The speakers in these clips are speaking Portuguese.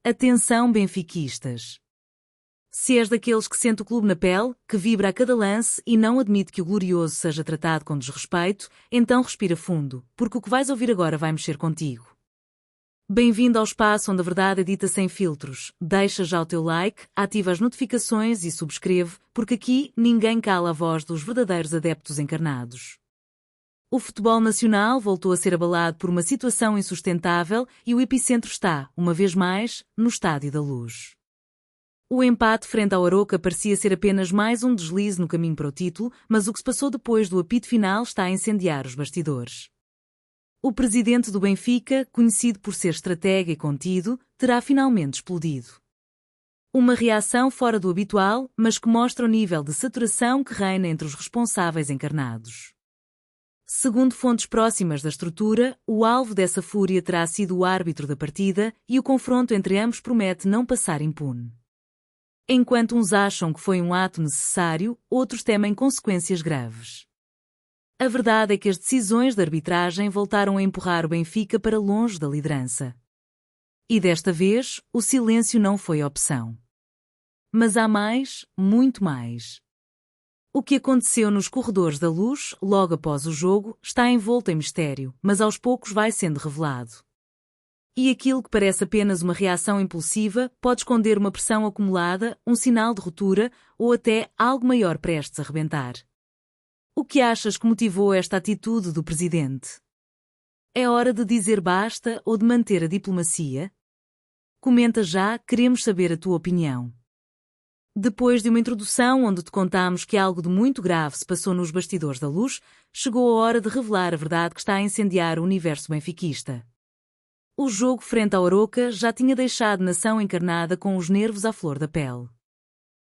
Atenção, benfiquistas! Se és daqueles que sente o clube na pele, que vibra a cada lance e não admite que o glorioso seja tratado com desrespeito, então respira fundo, porque o que vais ouvir agora vai mexer contigo. Bem-vindo ao espaço onde a verdade é dita sem filtros. Deixa já o teu like, ativa as notificações e subscreve, porque aqui ninguém cala a voz dos verdadeiros adeptos encarnados. O futebol nacional voltou a ser abalado por uma situação insustentável e o epicentro está, uma vez mais, no Estádio da Luz. O empate frente ao Aroca parecia ser apenas mais um deslize no caminho para o título, mas o que se passou depois do apito final está a incendiar os bastidores. O presidente do Benfica, conhecido por ser estratega e contido, terá finalmente explodido. Uma reação fora do habitual, mas que mostra o nível de saturação que reina entre os responsáveis encarnados. Segundo fontes próximas da estrutura, o alvo dessa fúria terá sido o árbitro da partida e o confronto entre ambos promete não passar impune. Enquanto uns acham que foi um ato necessário, outros temem consequências graves. A verdade é que as decisões de arbitragem voltaram a empurrar o Benfica para longe da liderança. E desta vez, o silêncio não foi opção. Mas há mais, muito mais. O que aconteceu nos corredores da Luz, logo após o jogo, está envolto em mistério, mas aos poucos vai sendo revelado. E aquilo que parece apenas uma reação impulsiva pode esconder uma pressão acumulada, um sinal de ruptura ou até algo maior prestes a rebentar. O que achas que motivou esta atitude do presidente? É hora de dizer basta ou de manter a diplomacia? Comenta já, queremos saber a tua opinião. Depois de uma introdução onde te contamos que algo de muito grave se passou nos bastidores da Luz, chegou a hora de revelar a verdade que está a incendiar o universo benfiquista. O jogo frente ao Aroca já tinha deixado a nação encarnada com os nervos à flor da pele.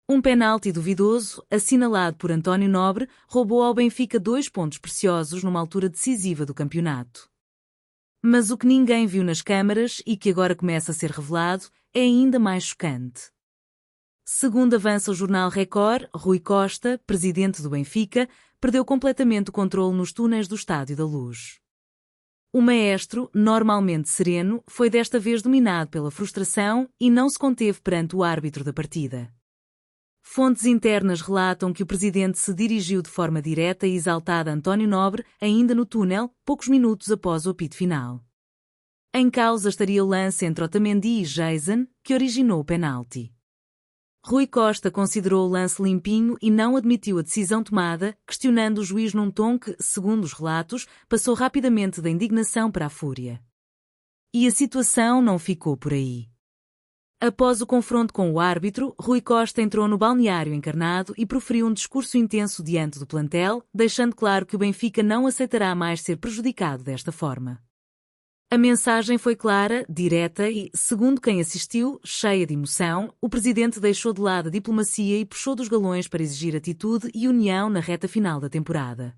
Um penalti duvidoso, assinalado por António Nobre, roubou ao Benfica 2 pontos preciosos numa altura decisiva do campeonato. Mas o que ninguém viu nas câmaras e que agora começa a ser revelado é ainda mais chocante. Segundo avança o jornal Record, Rui Costa, presidente do Benfica, perdeu completamente o controle nos túneis do Estádio da Luz. O maestro, normalmente sereno, foi desta vez dominado pela frustração e não se conteve perante o árbitro da partida. Fontes internas relatam que o presidente se dirigiu de forma direta e exaltada a António Nobre, ainda no túnel, poucos minutos após o apito final. Em causa estaria o lance entre Otamendi e Jason, que originou o penalti. Rui Costa considerou o lance limpinho e não admitiu a decisão tomada, questionando o juiz num tom que, segundo os relatos, passou rapidamente da indignação para a fúria. E a situação não ficou por aí. Após o confronto com o árbitro, Rui Costa entrou no balneário encarnado e proferiu um discurso intenso diante do plantel, deixando claro que o Benfica não aceitará mais ser prejudicado desta forma. A mensagem foi clara, direta e, segundo quem assistiu, cheia de emoção, o presidente deixou de lado a diplomacia e puxou dos galões para exigir atitude e união na reta final da temporada.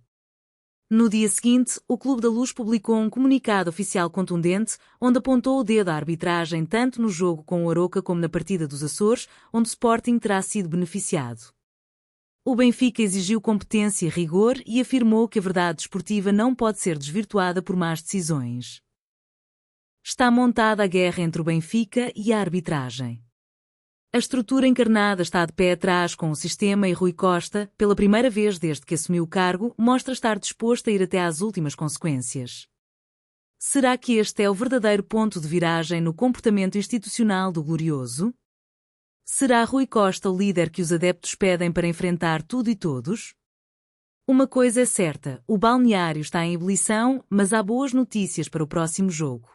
No dia seguinte, o Clube da Luz publicou um comunicado oficial contundente, onde apontou o dedo à arbitragem tanto no jogo com o Aroca como na partida dos Açores, onde o Sporting terá sido beneficiado. O Benfica exigiu competência e rigor e afirmou que a verdade desportiva não pode ser desvirtuada por más decisões. Está montada a guerra entre o Benfica e a arbitragem. A estrutura encarnada está de pé atrás com o sistema e Rui Costa, pela primeira vez desde que assumiu o cargo, mostra estar disposto a ir até às últimas consequências. Será que este é o verdadeiro ponto de viragem no comportamento institucional do glorioso? Será Rui Costa o líder que os adeptos pedem para enfrentar tudo e todos? Uma coisa é certa, o balneário está em ebulição, mas há boas notícias para o próximo jogo.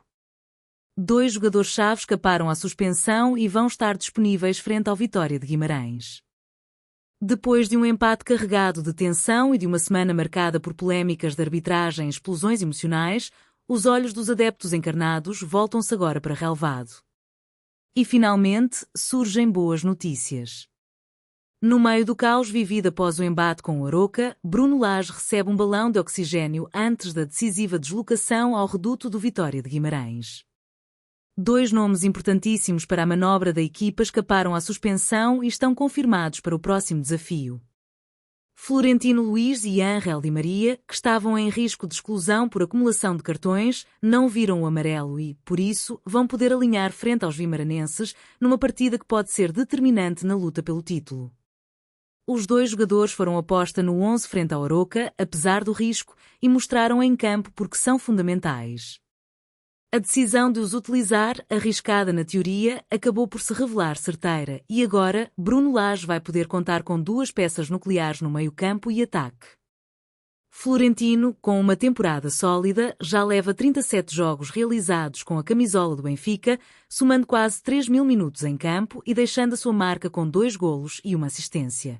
2 jogadores-chave escaparam à suspensão e vão estar disponíveis frente ao Vitória de Guimarães. Depois de um empate carregado de tensão e de uma semana marcada por polémicas de arbitragem e explosões emocionais, os olhos dos adeptos encarnados voltam-se agora para relevado. E finalmente, surgem boas notícias. No meio do caos vivido após o embate com o Aroca, Bruno Lage recebe um balão de oxigênio antes da decisiva deslocação ao reduto do Vitória de Guimarães. 2 nomes importantíssimos para a manobra da equipa escaparam à suspensão e estão confirmados para o próximo desafio. Florentino Luís e Ángel Di Maria, que estavam em risco de exclusão por acumulação de cartões, não viram o amarelo e, por isso, vão poder alinhar frente aos vimaranenses numa partida que pode ser determinante na luta pelo título. Os dois jogadores foram aposta no 11 frente ao Aroca, apesar do risco, e mostraram em campo porque são fundamentais. A decisão de os utilizar, arriscada na teoria, acabou por se revelar certeira e agora Bruno Lage vai poder contar com duas peças nucleares no meio-campo e ataque. Florentino, com uma temporada sólida, já leva 37 jogos realizados com a camisola do Benfica, somando quase 3.000 minutos em campo e deixando a sua marca com 2 golos e uma assistência.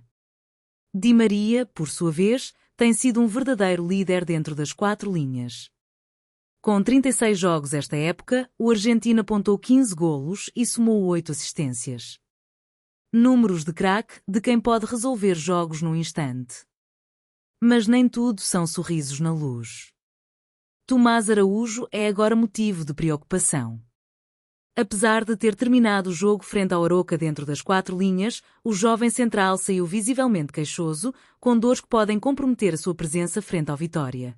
Di Maria, por sua vez, tem sido um verdadeiro líder dentro das 4 linhas. Com 36 jogos esta época, o argentino apontou 15 golos e somou 8 assistências. Números de craque de quem pode resolver jogos num instante. Mas nem tudo são sorrisos na luz. Tomás Araújo é agora motivo de preocupação. Apesar de ter terminado o jogo frente ao Aroca dentro das 4 linhas, o jovem central saiu visivelmente queixoso, com dores que podem comprometer a sua presença frente ao Vitória.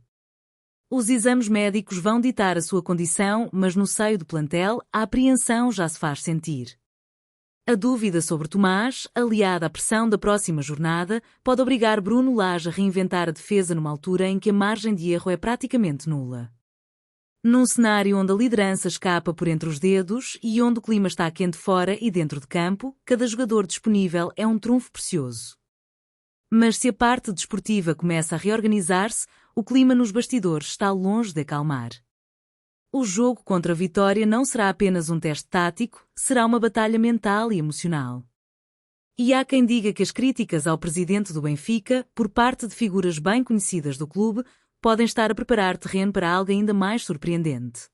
Os exames médicos vão ditar a sua condição, mas no seio do plantel, a apreensão já se faz sentir. A dúvida sobre Tomás, aliada à pressão da próxima jornada, pode obrigar Bruno Lage a reinventar a defesa numa altura em que a margem de erro é praticamente nula. Num cenário onde a liderança escapa por entre os dedos e onde o clima está quente fora e dentro de campo, cada jogador disponível é um trunfo precioso. Mas se a parte desportiva começa a reorganizar-se, o clima nos bastidores está longe de acalmar. O jogo contra a Vitória não será apenas um teste tático, será uma batalha mental e emocional. E há quem diga que as críticas ao presidente do Benfica, por parte de figuras bem conhecidas do clube, podem estar a preparar terreno para algo ainda mais surpreendente.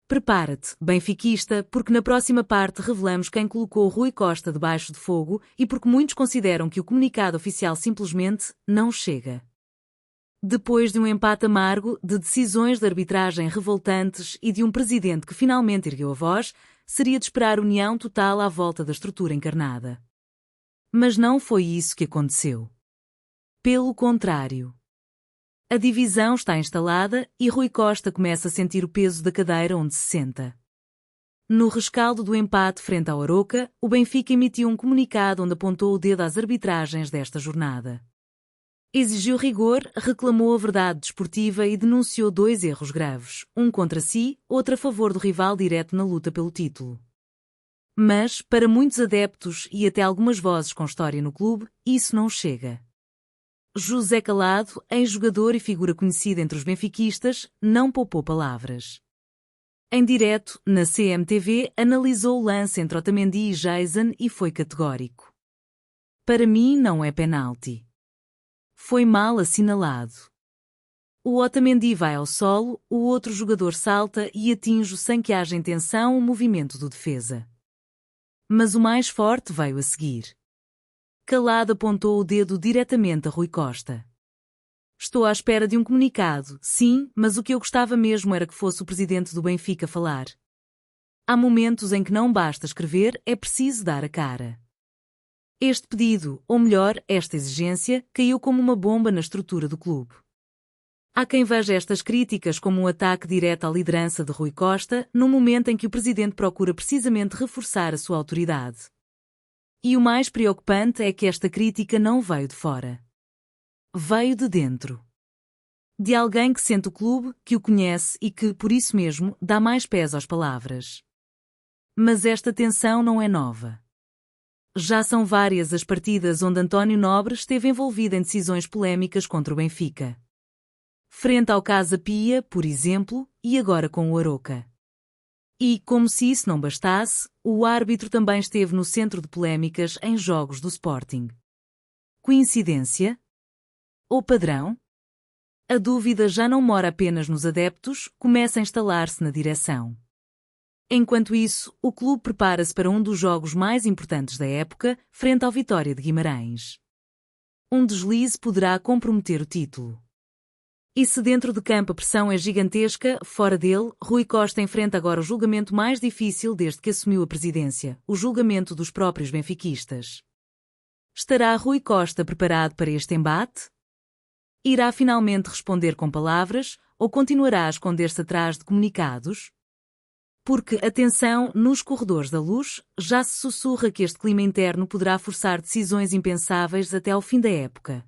Prepara-te, benfiquista, porque na próxima parte revelamos quem colocou Rui Costa debaixo de fogo e porque muitos consideram que o comunicado oficial simplesmente não chega. Depois de um empate amargo, de decisões de arbitragem revoltantes e de um presidente que finalmente ergueu a voz, seria de esperar união total à volta da estrutura encarnada. Mas não foi isso que aconteceu. Pelo contrário. A divisão está instalada e Rui Costa começa a sentir o peso da cadeira onde se senta. No rescaldo do empate frente ao Aroca, o Benfica emitiu um comunicado onde apontou o dedo às arbitragens desta jornada. Exigiu rigor, reclamou a verdade desportiva e denunciou 2 erros graves, um contra si, outro a favor do rival direto na luta pelo título. Mas, para muitos adeptos e até algumas vozes com história no clube, isso não chega. José Calado, ex-jogador e figura conhecida entre os benfiquistas, não poupou palavras. Em direto, na CMTV, analisou o lance entre Otamendi e Jason e foi categórico. Para mim não é penalti. Foi mal assinalado. O Otamendi vai ao solo, o outro jogador salta e atinge sem que haja intenção o movimento do defesa. Mas o mais forte veio a seguir. Calado apontou o dedo diretamente a Rui Costa. Estou à espera de um comunicado, sim, mas o que eu gostava mesmo era que fosse o presidente do Benfica a falar. Há momentos em que não basta escrever, é preciso dar a cara. Este pedido, ou melhor, esta exigência, caiu como uma bomba na estrutura do clube. Há quem veja estas críticas como um ataque direto à liderança de Rui Costa, num momento em que o presidente procura precisamente reforçar a sua autoridade. E o mais preocupante é que esta crítica não veio de fora. Veio de dentro. De alguém que sente o clube, que o conhece e que, por isso mesmo, dá mais peso às palavras. Mas esta tensão não é nova. Já são várias as partidas onde António Nobre esteve envolvido em decisões polémicas contra o Benfica. Frente ao Casa Pia, por exemplo, e agora com o Aroca. E, como se isso não bastasse, o árbitro também esteve no centro de polémicas em jogos do Sporting. Coincidência? Ou padrão? A dúvida já não mora apenas nos adeptos, começa a instalar-se na direção. Enquanto isso, o clube prepara-se para um dos jogos mais importantes da época, frente ao Vitória de Guimarães. Um deslize poderá comprometer o título. E se dentro de campo a pressão é gigantesca, fora dele, Rui Costa enfrenta agora o julgamento mais difícil desde que assumiu a presidência, o julgamento dos próprios benfiquistas. Estará Rui Costa preparado para este embate? Irá finalmente responder com palavras ou continuará a esconder-se atrás de comunicados? Porque, atenção, nos corredores da luz, já se sussurra que este clima interno poderá forçar decisões impensáveis até ao fim da época.